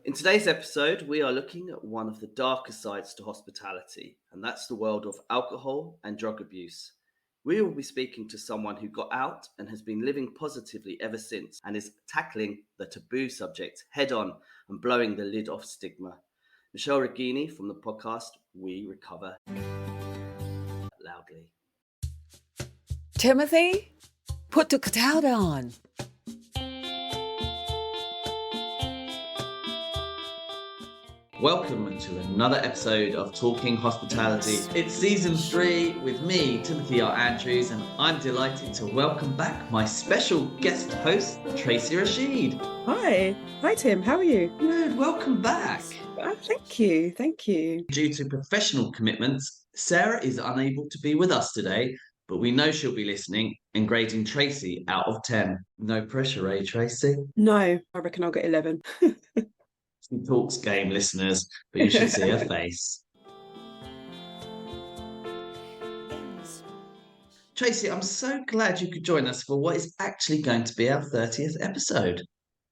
In today's episode, we are looking at one of the darker sides to hospitality, and that's the world of alcohol and drug abuse. We will be speaking to someone who got out and has been living positively ever since and is tackling the taboo subject head on and blowing the lid off stigma. Shell Righini from the podcast We Recover Loudly. Timothy, put the kettle on. Welcome to another episode of Talking Hospitality. It's season 3 with me, Timothy R. Andrews, and I'm delighted to welcome back my special guest host, Tracy Rashid. Hi Tim, how are you? Good, welcome back. Thank you. Due to professional commitments, Sarah is unable to be with us today, but we know she'll be listening and grading Tracy out of 10. No pressure, eh, Tracy? No, I reckon I'll get 11. She talks game, listeners, but you should see her face. Tracy, I'm so glad you could join us for what is actually going to be our 30th episode.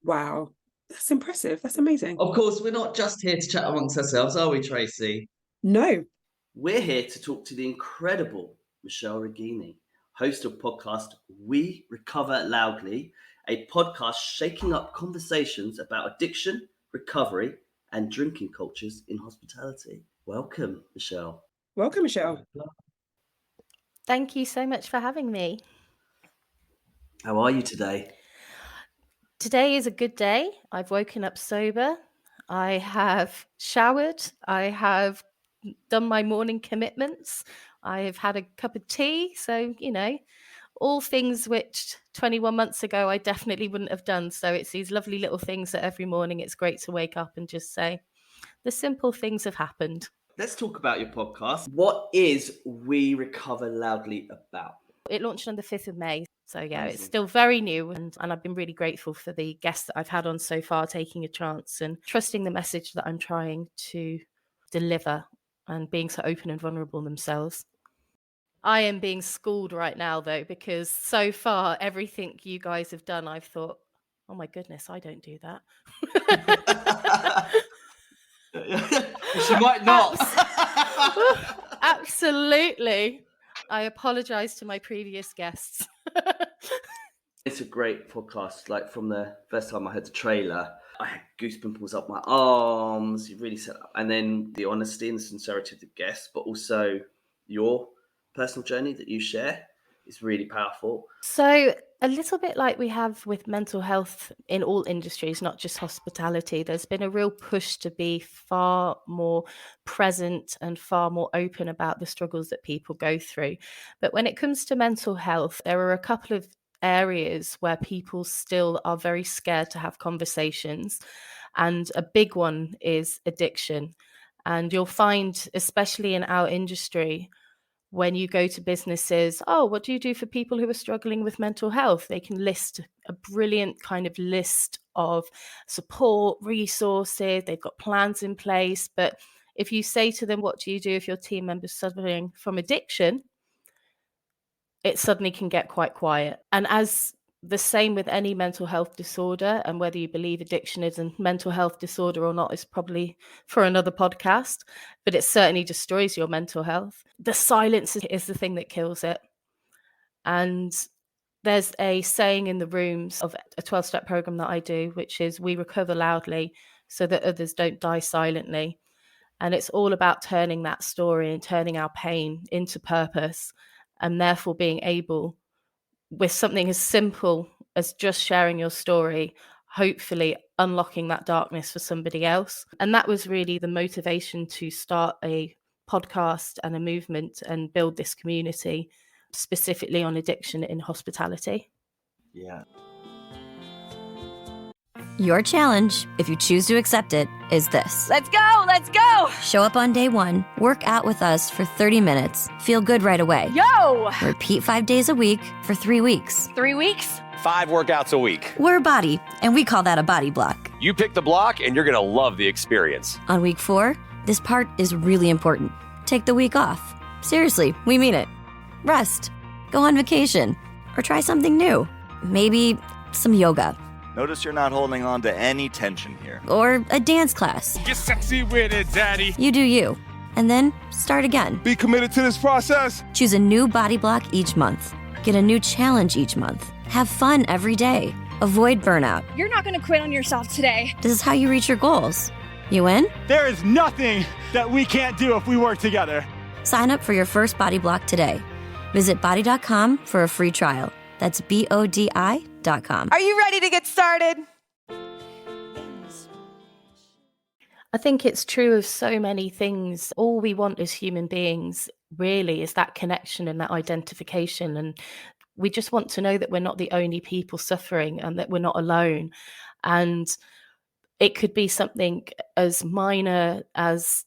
Wow, that's impressive. That's amazing. Of course, we're not just here to chat amongst ourselves, are we, Tracy? No. We're here to talk to the incredible Shell Righini, host of podcast We Recover Loudly, a podcast shaking up conversations about addiction, recovery, and drinking cultures in hospitality. Welcome, Michelle. Welcome, Michelle. Thank you so much for having me. How are you today? Today is a good day. I've woken up sober. I have showered. I have done my morning commitments. I have had a cup of tea. So, all things which 21 months ago I definitely wouldn't have done. So it's these lovely little things that every morning it's great to wake up and just say, the simple things have happened. Let's talk about your podcast. What is We Recover Loudly about? It launched on the 5th of May. So yeah, Amazing. It's still very new and I've been really grateful for the guests that I've had on so far, taking a chance and trusting the message that I'm trying to deliver and being so open and vulnerable themselves. I am being schooled right now, though, because so far, everything you guys have done, I've thought, oh my goodness, I don't do that. She might not. Absolutely. I apologize to my previous guests. It's a great podcast. Like from the first time I heard the trailer, I had goosebumps up my arms. You really set up. And then the honesty and the sincerity of the guests, but also your personal journey that you share is really powerful. So a little bit like we have with mental health in all industries, not just hospitality, there's been a real push to be far more present and far more open about the struggles that people go through. But when it comes to mental health, there are a couple of areas where people still are very scared to have conversations. And a big one is addiction. And you'll find, especially in our industry, when you go to businesses, oh, what do you do for people who are struggling with mental health? They can list a brilliant kind of list of support, resources, they've got plans in place. But if you say to them, what do you do if your team member's suffering from addiction? It suddenly can get quite quiet. And as the same with any mental health disorder, and whether you believe addiction is a mental health disorder or not is probably for another podcast, but it certainly destroys your mental health. The silence is the thing that kills it. And there's a saying in the rooms of a 12-step program that I do, which is we recover loudly so that others don't die silently. And it's all about turning that story and turning our pain into purpose, and therefore being able, with something as simple as just sharing your story, hopefully unlocking that darkness for somebody else. And that was really the motivation to start a podcast and a movement and build this community specifically on addiction in hospitality. Yeah. Your challenge, if you choose to accept it, is this. Let's go! Let's go! Show up on day 1, work out with us for 30 minutes, feel good right away. Yo! Repeat 5 days a week for 3 weeks. 3 weeks? 5 workouts a week. We're a body, and we call that a body block. You pick the block, and you're going to love the experience. On week 4, this part is really important. Take the week off. Seriously, we mean it. Rest. Go on vacation. Or try something new. Maybe some yoga. Notice you're not holding on to any tension here. Or a dance class. Get sexy with it, daddy. You do you. And then start again. Be committed to this process. Choose a new body block each month. Get a new challenge each month. Have fun every day. Avoid burnout. You're not going to quit on yourself today. This is how you reach your goals. You in? There is nothing that we can't do if we work together. Sign up for your first body block today. Visit body.com for a free trial. That's BODI.com. Are you ready to get started? I think it's true of so many things. All we want as human beings really is that connection and that identification. And we just want to know that we're not the only people suffering and that we're not alone. And it could be something as minor as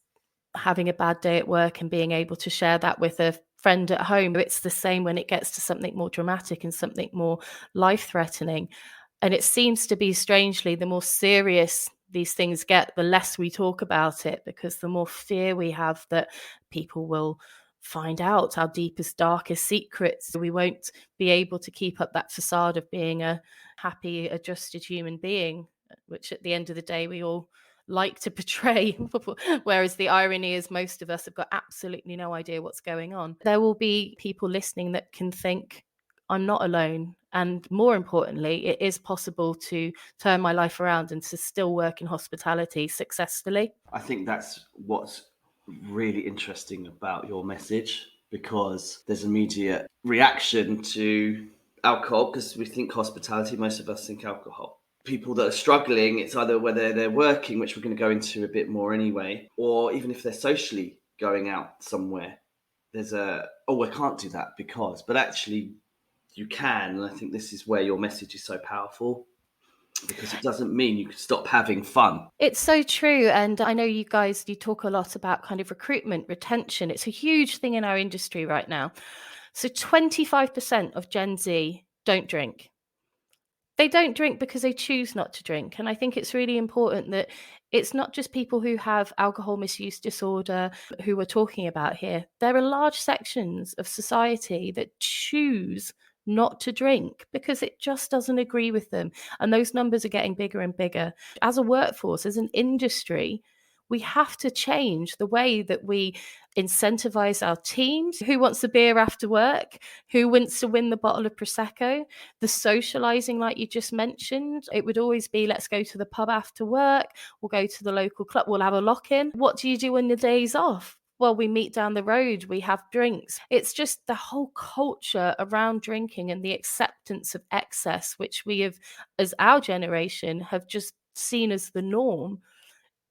having a bad day at work and being able to share that with a friend at home. It's the same when it gets to something more dramatic and something more life-threatening. And it seems to be, strangely, the more serious these things get, the less we talk about it, because the more fear we have that people will find out our deepest, darkest secrets. We won't be able to keep up that facade of being a happy, adjusted human being, which at the end of the day we all like to portray. Whereas the irony is most of us have got absolutely no idea what's going on. There will be people listening that can think, I'm not alone. And more importantly, it is possible to turn my life around and to still work in hospitality successfully. I think that's what's really interesting about your message, because there's immediate reaction to alcohol because we think hospitality, most of us think alcohol. People that are struggling, it's either whether they're working, which we're going to go into a bit more anyway, or even if they're socially going out somewhere, there's I can't do that because, but actually you can. And I think this is where your message is so powerful, because it doesn't mean you can stop having fun. It's so true. And I know you guys, you talk a lot about kind of recruitment, retention. It's a huge thing in our industry right now. So 25% of Gen Z don't drink. They don't drink because they choose not to drink. And I think it's really important that it's not just people who have alcohol misuse disorder who we're talking about here. There are large sections of society that choose not to drink because it just doesn't agree with them. And those numbers are getting bigger and bigger. As a workforce, as an industry, we have to change the way that we incentivize our teams. Who wants a beer after work? Who wants to win the bottle of Prosecco? The socializing, like you just mentioned, it would always be, let's go to the pub after work. We'll go to the local club. We'll have a lock-in. What do you do on your days off? Well, we meet down the road, we have drinks. It's just the whole culture around drinking and the acceptance of excess, which we have, as our generation, have just seen as the norm.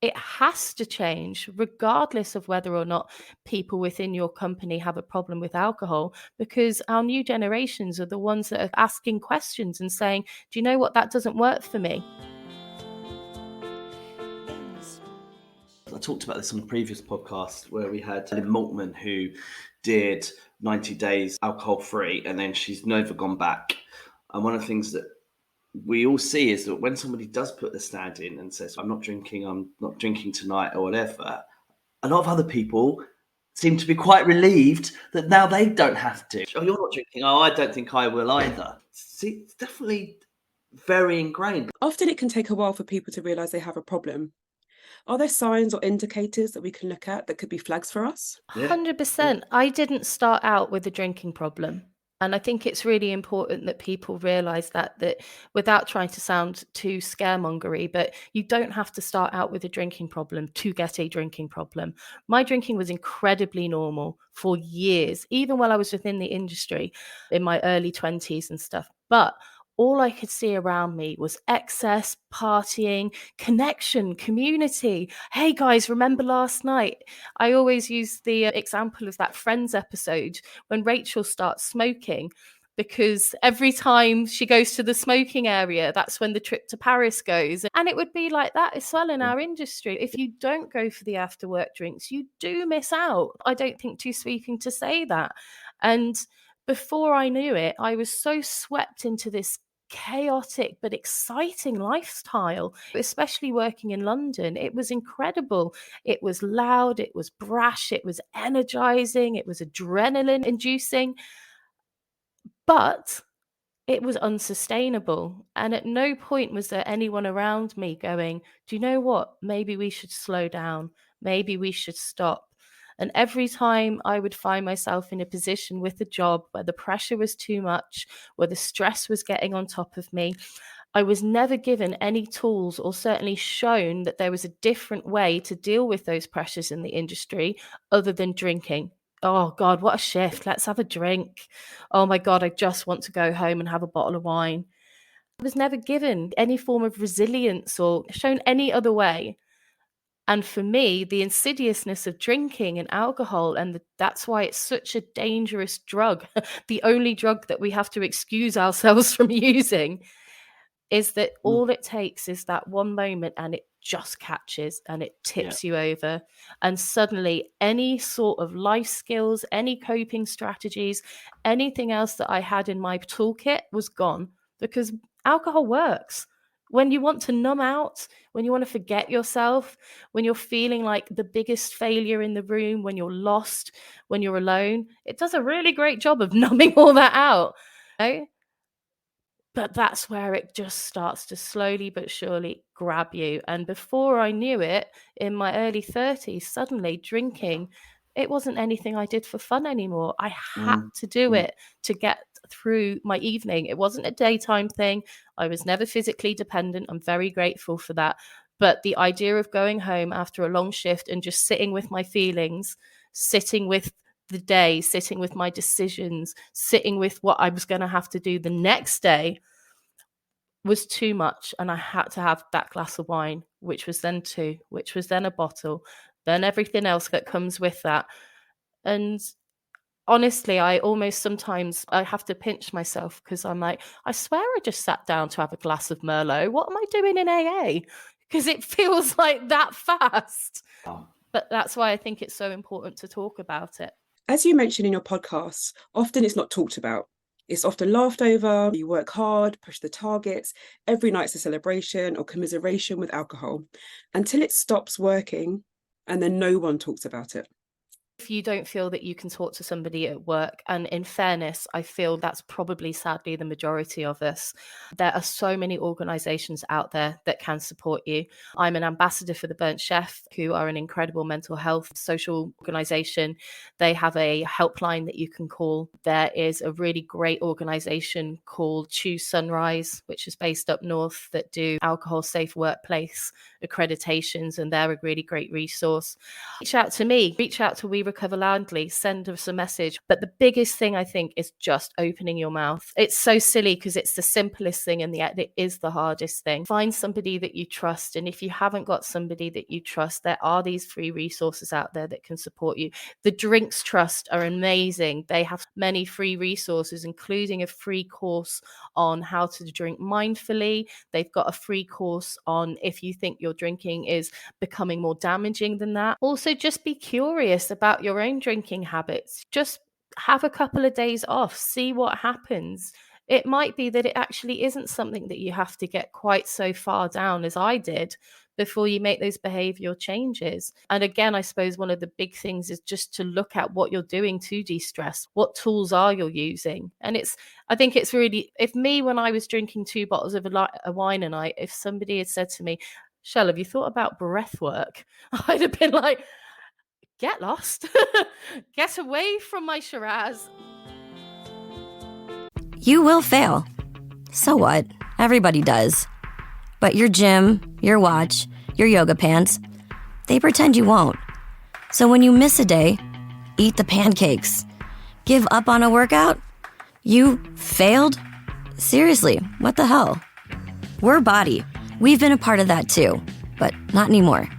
It has to change, regardless of whether or not people within your company have a problem with alcohol, because our new generations are the ones that are asking questions and saying, do you know what, that doesn't work for me. I talked about this on a previous podcast where we had Lynn Maltman, who did 90 days alcohol free, and then she's never gone back. And one of the things that we all see is that when somebody does put the stand in and says, I'm not drinking tonight or whatever, a lot of other people seem to be quite relieved that now they don't have to. Oh, you're not drinking. Oh, I don't think I will either. See, it's definitely very ingrained. Often it can take a while for people to realise they have a problem. Are there signs or indicators that we can look at that could be flags for us? 100%. I didn't start out with a drinking problem. And I think it's really important that people realise that without trying to sound too scaremongery, but you don't have to start out with a drinking problem to get a drinking problem. My drinking was incredibly normal for years, even while I was within the industry in my early 20s and stuff. But all I could see around me was excess, partying, connection, community. Hey guys, remember last night? I always use the example of that Friends episode when Rachel starts smoking, because every time she goes to the smoking area, that's when the trip to Paris goes. And it would be like that as well in our industry. If you don't go for the after work drinks, you do miss out. I don't think too sweeping to say that. And before I knew it, I was so swept into this chaotic but exciting lifestyle, especially working in London. It was incredible. It was loud, it was brash, it was energizing, it was adrenaline inducing. But it was unsustainable. And at no point was there anyone around me going, do you know what? Maybe we should slow down. Maybe we should stop. And every time I would find myself in a position with a job where the pressure was too much, where the stress was getting on top of me, I was never given any tools or certainly shown that there was a different way to deal with those pressures in the industry other than drinking. Oh God, what a shift. Let's have a drink. Oh my God, I just want to go home and have a bottle of wine. I was never given any form of resilience or shown any other way. And for me, the insidiousness of drinking and alcohol, and that's why it's such a dangerous drug, the only drug that we have to excuse ourselves from using, is that all it takes is that one moment and it just catches and it tips you over. And suddenly any sort of life skills, any coping strategies, anything else that I had in my toolkit was gone, because alcohol works. When you want to numb out, when you want to forget yourself, when you're feeling like the biggest failure in the room, when you're lost, when you're alone, it does a really great job of numbing all that out. Okay? But that's where it just starts to slowly but surely grab you. And before I knew it, in my early 30s, suddenly drinking, it wasn't anything I did for fun anymore. I had to do it to get through my evening. It wasn't a daytime thing. I was never physically dependent. I'm very grateful for that. But the idea of going home after a long shift and just sitting with my feelings, sitting with the day, sitting with my decisions, sitting with what I was going to have to do the next day was too much. And I had to have that glass of wine, which was then two, which was then a bottle, then everything else that comes with that. And honestly, I almost sometimes I have to pinch myself because I'm like, I swear I just sat down to have a glass of Merlot. What am I doing in AA? Because it feels like that fast. But that's why I think it's so important to talk about it. As you mentioned in your podcasts, often it's not talked about. It's often laughed over. You work hard, push the targets. Every night's a celebration or commiseration with alcohol until it stops working, and then no one talks about it. If you don't feel that you can talk to somebody at work, and in fairness, I feel that's probably sadly the majority of us, there are so many organisations out there that can support you. I'm an ambassador for the Burnt Chef, who are an incredible mental health social organisation. They have a helpline that you can call. There is a really great organisation called Choose Sunrise, which is based up north, that do alcohol safe workplace accreditations, and they're a really great resource. Reach out to me, reach out to We Recover Loudly, send us a message. But the biggest thing I think is just opening your mouth. It's so silly because it's the simplest thing and yet it is the hardest thing. Find somebody that you trust. And if you haven't got somebody that you trust, there are these free resources out there that can support you. The Drinks Trust are amazing. They have many free resources, including a free course on how to drink mindfully. They've got a free course on if you think your drinking is becoming more damaging than that. Also, just be curious about your own drinking habits. Just have a couple of days off, see what happens. It might be that it actually isn't something that you have to get quite so far down as I did before you make those behavioral changes. And again, I suppose one of the big things is just to look at what you're doing to de-stress. What tools are you using? And I think it's really, when I was drinking 2 bottles of a wine a night, if somebody had said to me, Shell, have you thought about breath work? I'd have been like, get lost. Get away from my Shiraz. You will fail. So what? Everybody does. But your gym, your watch, your yoga pants, they pretend you won't. So when you miss a day, eat the pancakes. Give up on a workout? You failed? Seriously, what the hell? We're Body. We've been a part of that too, but not anymore.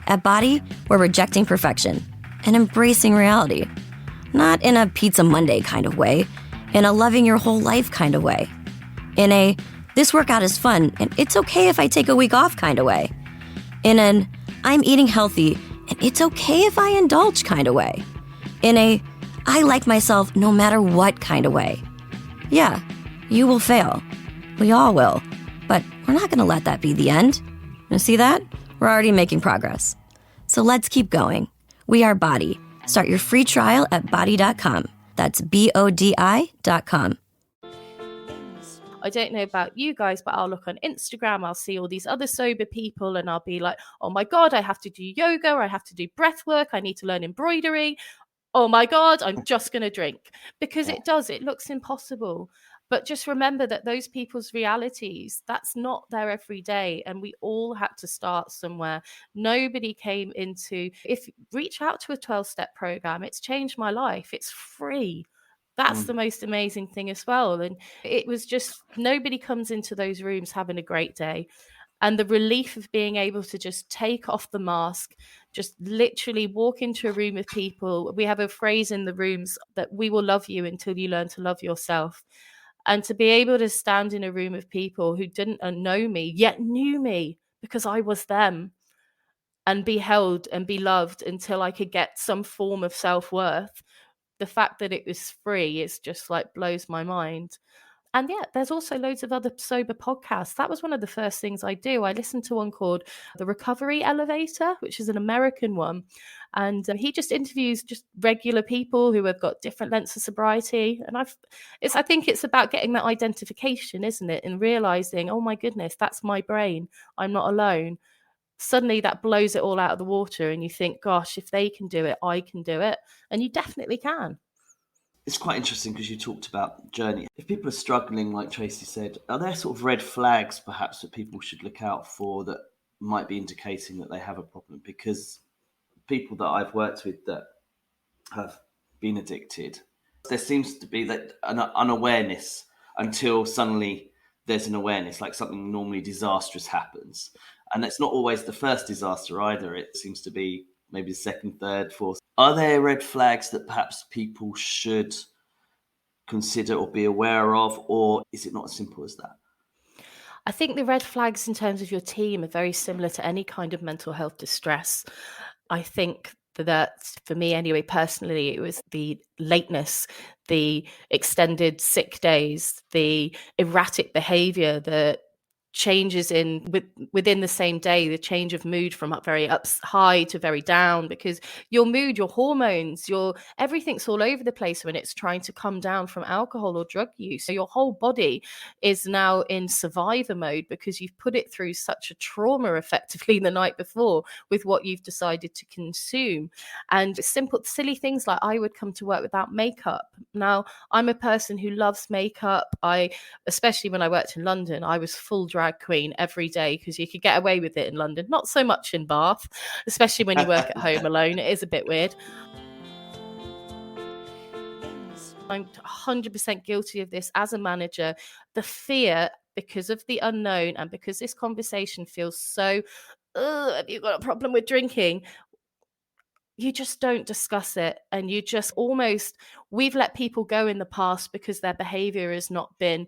At Body, we're rejecting perfection and embracing reality. Not in a Pizza Monday kind of way, in a loving your whole life kind of way. In a, this workout is fun and it's okay if I take a week off kind of way. In an, I'm eating healthy and it's okay if I indulge kind of way. In a, I like myself no matter what kind of way. Yeah, you will fail. We all will. But we're not going to let that be the end. You see that? We're already making progress. So let's keep going. We are Body. Start your free trial at body.com. That's BODI.com. I don't know about you guys, but I'll look on Instagram, I'll see all these other sober people and I'll be like, oh my God, I have to do yoga, or I have to do breath work, I need to learn embroidery. Oh my God, I'm just going to drink. Because it looks impossible. But just remember that those people's realities, that's not their everyday. And we all had to start somewhere. Nobody came into, reach out to a 12-step program. It's changed my life. It's free. That's the most amazing thing as well. And it was just, nobody comes into those rooms having a great day. And the relief of being able to just take off the mask, just literally walk into a room of people. We have a phrase in the rooms that we will love you until you learn to love yourself. And to be able to stand in a room of people who didn't know me, yet knew me because I was them, and be held and be loved until I could get some form of self-worth. The fact that it was free is just like blows my mind. And yeah, there's also loads of other sober podcasts. That was one of the first things I do. I listened to one called The Recovery Elevator, which is an American one. And he just interviews just regular people who have got different lengths of sobriety. And I think it's about getting that identification, isn't it? And realizing, oh my goodness, that's my brain. I'm not alone. Suddenly that blows it all out of the water. And you think, gosh, if they can do it, I can do it. And you definitely can. It's quite interesting because you talked about journey. If people are struggling, like Tracy said, are there sort of red flags perhaps that people should look out for that might be indicating that they have a problem? Because people that I've worked with that have been addicted, there seems to be that an unawareness until suddenly there's an awareness, like something normally disastrous happens. And it's not always the first disaster either. It seems to be maybe the second, third, fourth. Are there red flags that perhaps people should consider or be aware of, or is it not as simple as that? I think the red flags in terms of your team are very similar to any kind of mental health distress. I think that for me anyway, personally, it was the lateness, the extended sick days, the erratic behavior, the changes within the same day, the change of mood from very up high to very down, because your mood, your hormones, everything's all over the place when it's trying to come down from alcohol or drug use. So your whole body is now in survivor mode because you've put it through such a trauma effectively the night before with what you've decided to consume. And simple silly things like I would come to work without makeup. Now I'm a person who loves makeup. Especially when I worked in London, I was full drag queen every day because you could get away with it in London, not so much in Bath, especially when you work at home alone. It is a bit weird. I'm 100% guilty of this as a manager. The fear, because of the unknown and because this conversation feels so, have you got a problem with drinking? You just don't discuss it, and you just we've let people go in the past because their behavior has not been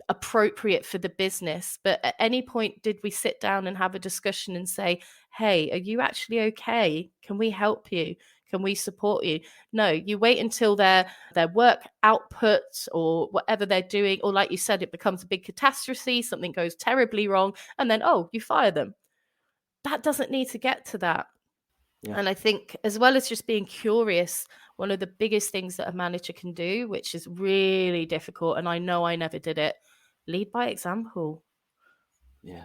appropriate for the business. But at any point did we sit down and have a discussion and say, hey, are you actually okay? Can we help you? Can we support you? No, you wait until their work output or whatever they're doing, or like you said, it becomes a big catastrophe, something goes terribly wrong, and then, you fire them. That doesn't need to get to that. Yeah. And I think as well as just being curious, one of the biggest things that a manager can do, which is really difficult, and I know I never did it, lead by example. Yeah.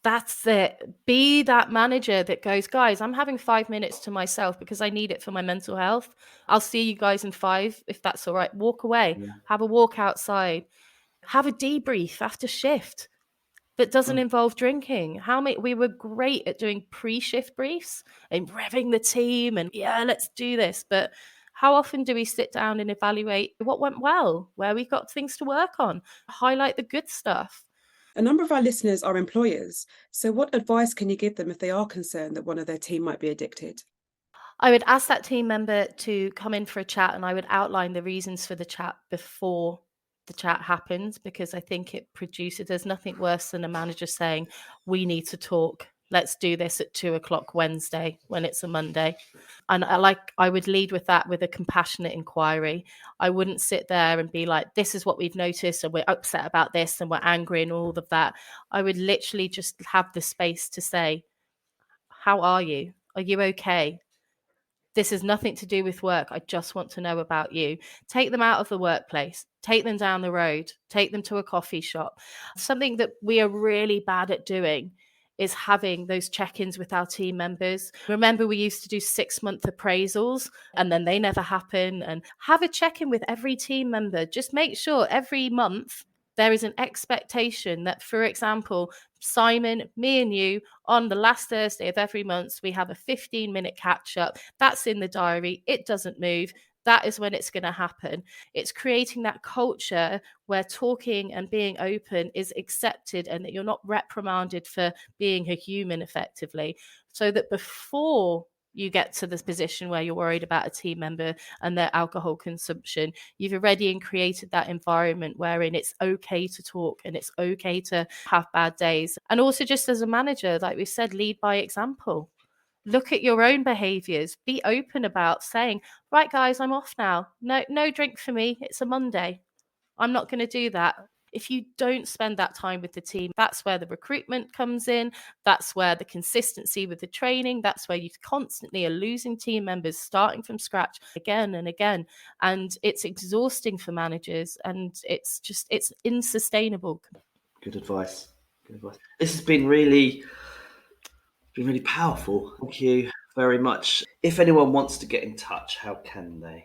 That's it. Be that manager that goes, guys, I'm having 5 minutes to myself because I need it for my mental health. I'll see you guys in 5, if that's all right. Walk away, have a walk outside, have a debrief after shift that doesn't involve drinking. We were great at doing pre-shift briefs and revving the team and let's do this. But how often do we sit down and evaluate what went well, where we got things to work on, highlight the good stuff? A number of our listeners are employers. So what advice can you give them if they are concerned that one of their team might be addicted? I would ask that team member to come in for a chat, and I would outline the reasons for the chat before the chat happens, because I think there's nothing worse than a manager saying, we need to talk. Let's do this at 2:00 Wednesday when it's a Monday. And I would lead with that, with a compassionate inquiry. I wouldn't sit there and be like, this is what we've noticed and we're upset about this and we're angry and all of that. I would literally just have the space to say, how are you? Are you okay? This has nothing to do with work. I just want to know about you. Take them out of the workplace, take them down the road, take them to a coffee shop. Something that we are really bad at doing is having those check-ins with our team members. Remember, we used to do 6-month appraisals and then they never happen. And have a check-in with every team member. Just make sure every month there is an expectation that, for example, Simon, me and you, on the last Thursday of every month, we have a 15-minute catch-up. That's in the diary. It doesn't move. That is when it's going to happen. It's creating that culture where talking and being open is accepted and that you're not reprimanded for being a human effectively, so that before you get to this position where you're worried about a team member and their alcohol consumption, you've already created that environment wherein it's okay to talk and it's okay to have bad days. And also, just as a manager, like we said, lead by example. Look at your own behaviors. Be open about saying, right, guys, I'm off now. No drink for me. It's a Monday. I'm not going to do that. If you don't spend that time with the team, that's where the recruitment comes in. That's where the consistency with the training, that's where you constantly are losing team members, starting from scratch again and again. And it's exhausting for managers and it's unsustainable. Good advice. Good advice. This has been really powerful. Thank you very much. If anyone wants to get in touch, how can they?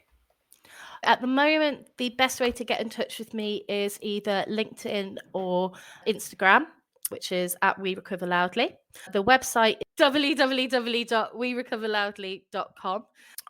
At the moment, the best way to get in touch with me is either LinkedIn or Instagram, which is at We Recover Loudly. The website is www.werecoverloudly.com.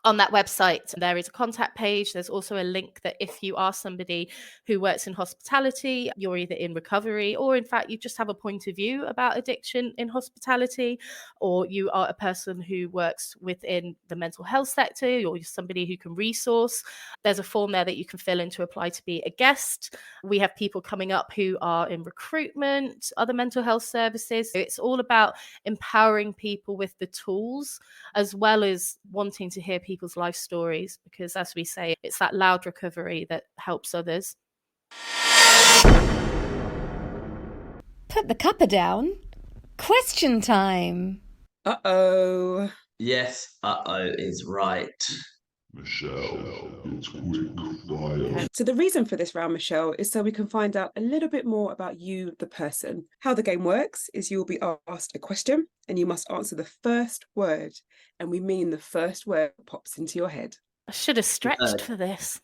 On that website, there is a contact page. There's also a link that if you are somebody who works in hospitality, you're either in recovery or in fact you just have a point of view about addiction in hospitality, or you are a person who works within the mental health sector, or you're somebody who can resource. There's a form there that you can fill in to apply to be a guest. We have people coming up who are in recruitment, other mental health services. So it's all about empowering people with the tools, as well as wanting to hear people's life stories, because as we say, it's that loud recovery that helps others. Put the cuppa down. Question time. Uh-oh. Yes, uh-oh is right. Michelle, it's quick fire. So the reason for this round, Michelle, is so we can find out a little bit more about you, the person. How the game works is you'll be asked a question and you must answer the first word. And we mean the first word that pops into your head. I should have stretched for this.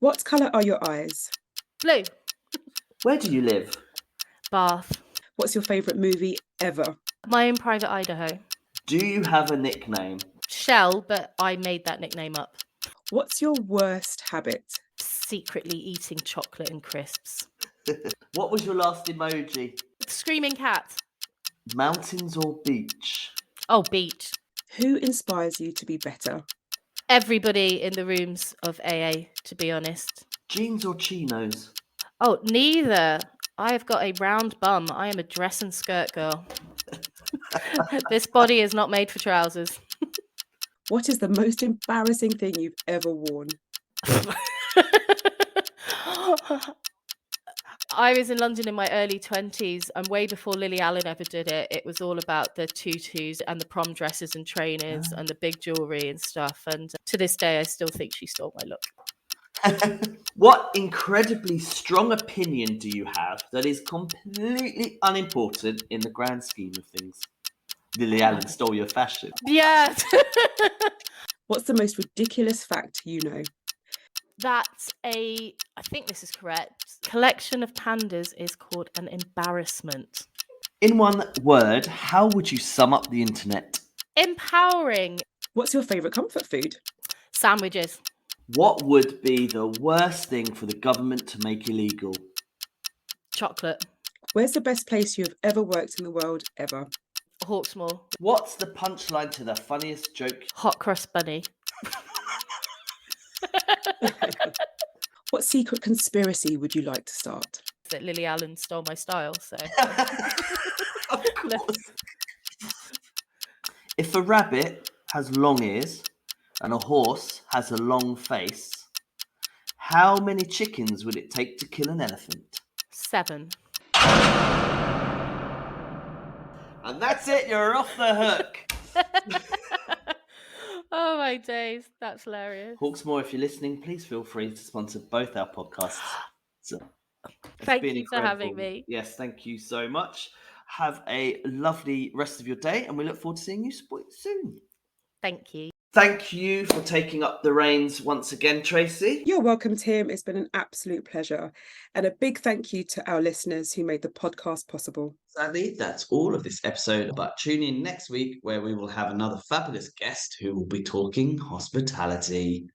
What colour are your eyes? Blue. Where do you live? Bath. What's your favourite movie ever? My Own Private Idaho. Do you have a nickname? Shell, but I made that nickname up. What's your worst habit? Secretly eating chocolate and crisps. What was your last emoji? Screaming cat. Mountains or beach? Oh, beach. Who inspires you to be better? Everybody in the rooms of AA, to be honest. Jeans or chinos? Oh, neither. I have got a round bum. I am a dress and skirt girl. This body is not made for trousers. What is the most embarrassing thing you've ever worn? I was in London in my early 20s, and way before Lily Allen ever did it, it was all about the tutus and the prom dresses and trainers and the big jewellery and stuff. And to this day, I still think she stole my look. What incredibly strong opinion do you have that is completely unimportant in the grand scheme of things? Lily Allen stole your fashion. Yeah. What's the most ridiculous fact you know? That I think this is correct, collection of pandas is called an embarrassment. In one word, how would you sum up the internet? Empowering. What's your favourite comfort food? Sandwiches. What would be the worst thing for the government to make illegal? Chocolate. Where's the best place you have ever worked in the world ever? Hawksmoor. What's the punchline to the funniest joke? Hot cross bunny. What secret conspiracy would you like to start? That Lily Allen stole my style, so. Of course. If a rabbit has long ears and a horse has a long face, how many chickens would it take to kill an elephant? 7. And that's it, you're off the hook. Oh my days, that's hilarious. Hawksmoor, if you're listening, please feel free to sponsor both our podcasts. Thank you for having me. Yes, thank you so much. Have a lovely rest of your day, and we look forward to seeing you soon. Thank you. Thank you for taking up the reins once again, Tracy. You're welcome, Tim. It's been an absolute pleasure. And a big thank you to our listeners who made the podcast possible. Sadly, that's all of this episode, but tune in next week where we will have another fabulous guest who will be talking hospitality.